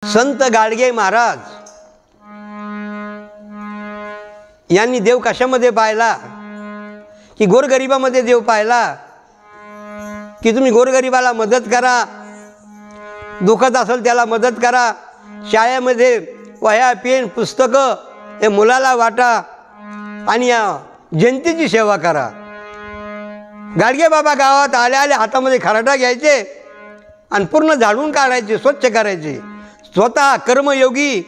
संत गाडगे महाराज यांनी देव कशामध्ये पाहिला की गोरगरिबामध्ये देव पाहिला की तुम्ही गोरगरिबाला मदत करा, दुखत असेल त्याला मदत करा, शाळेमध्ये वह्या पेन पुस्तकं हे मुलाला वाटा आणि या जनतेची सेवा करा। गाडगे बाबा गावात आल्या आल्या हातामध्ये खराटा घ्यायचे आणि पूर्ण झाडून काढायचे, स्वच्छ करायचे। स्वतः कर्मयोगी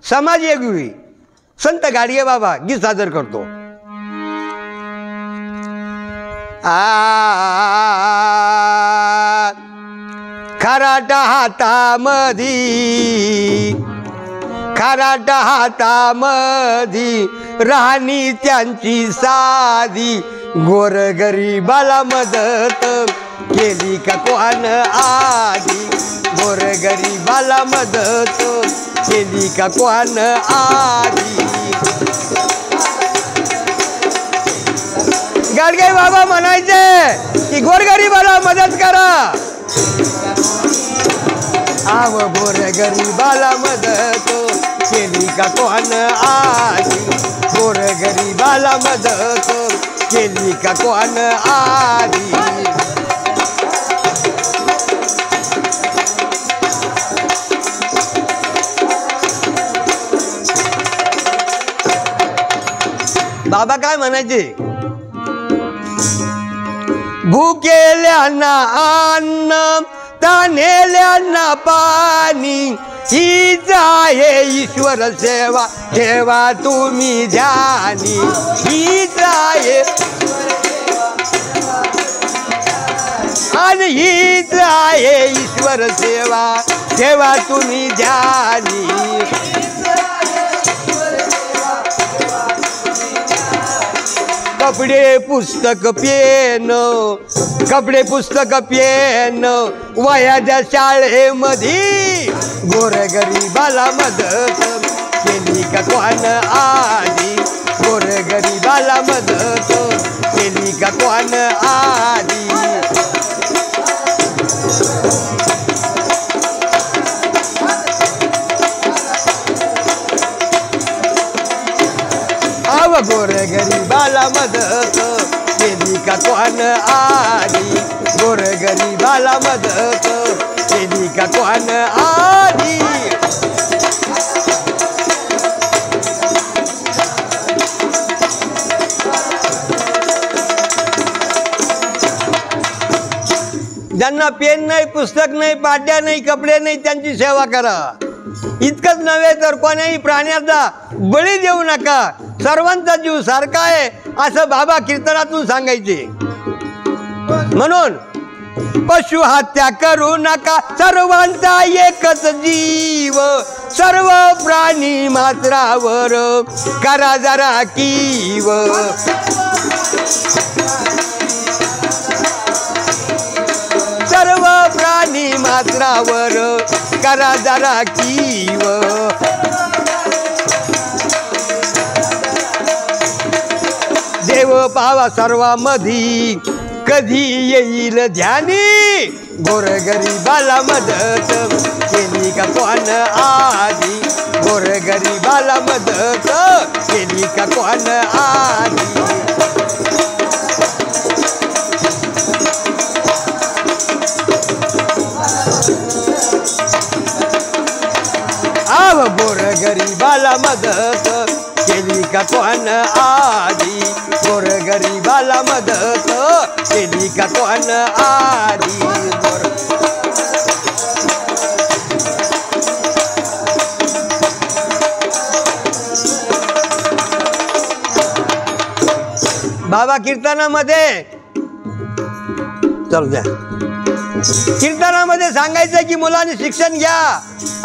समाजयोगी संत गाडगे बाबा गीत सादर करतो। खराटा हातामधी, खराटा हातामधी राहणी त्यांची साधी, गोरगरिबाला मदत केली का कोण आधी, गोरगरिबाला मदत केली का कोण आधी। गाडगे बाबा म्हणायचे की गोरगरिबाला मदत करा, आव गोरगरिबाला मदत केली का कोण आधी, गोरगरिबाला मदत केली का कोण आधी। बाबा काय म्हणायचे, भुकेल्यांना अन्न तान्हेल्यांना पाणी, हीच आहे ईश्वर सेवा ठेवा तुम्ही ध्यानी, हीच आहे आणि हीच आहे ईश्वर सेवा ठेवा तुम्ही ध्यानी। कपडे पुस्तक पेन, कपडे पुस्तक पेन वह्याच्या शाळेमध्ये, गोरगरिबाला मदत केली का कोण आधी, गोरगरिबाला मदत केली का कोण आधी। आव गोरगरिबाला मदत केली का कोण आधी, गोरगरिबाला मदत केली का कोण आधी। ज्यांना पेन नाही, पुस्तक नाही, पाट्या नाही, कपडे नाही, त्यांची सेवा करा। इतकंच नव्हे तर कोण्याही प्राण्याचा बळी देऊ नका, सर्वांचा जीव सारखा आहे असं बाबा कीर्तनातून सांगायचे। म्हणून पशु हत्या करू नका, सर्वांचा एकच जीव, सर्व प्राणी मात्रावर करा जरा कीव, सर्व प्राणी मात्रावर करा जरा कीव। देव पावा सर्वामधी कधी येईल ध्यानी, गोरगरिबाला मदत केली का कोण आधी, गोरगरिबाला मदत केली का कोण आधी। आव गोरगरिबाला मदत केली का कोण आधी, गोरगरिबाला मदत केली का कोण आधी। बाबा कीर्तनामध्ये चल द्या, कीर्तनामध्ये सांगायचं की मुलांनी शिक्षण घ्या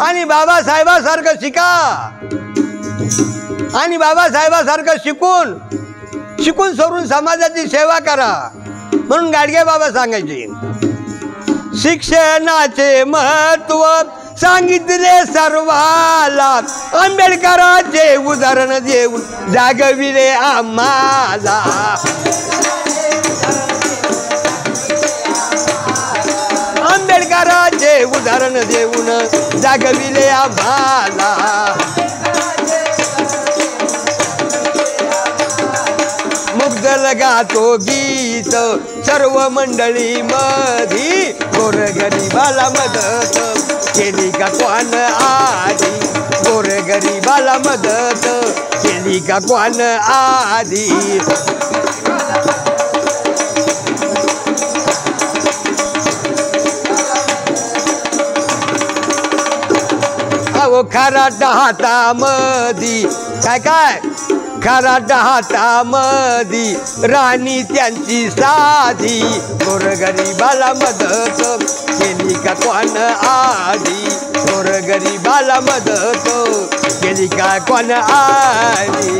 आणि बाबासाहेबासारखं शिका, आणि बाबासाहेबासारखं शिकून सरून समाजाची सेवा करा। म्हणून गाडगे बाबा सांगायचे, शिक्षणाचे महत्व सांगितले सर्वाला, आंबेडकरांचे उदाहरण देऊन जागविले आम्हाला, आंबेडकरांचे उदाहरण देऊन जागविले आम्हाला. मुग्धल गातो गीत सर्व मंडळी मधी गोरगरिबाला मदत केली का कोण आधी. गोरगरिबाला मदत केली का कोण आधी. अहो खराटा हातामधी काय काय खराटा हातामधी राणी त्यांची साधी. गोरगरिबाला मदत केली का कोण आधी. गोरगरिबाला मदत केली का कोण आधी.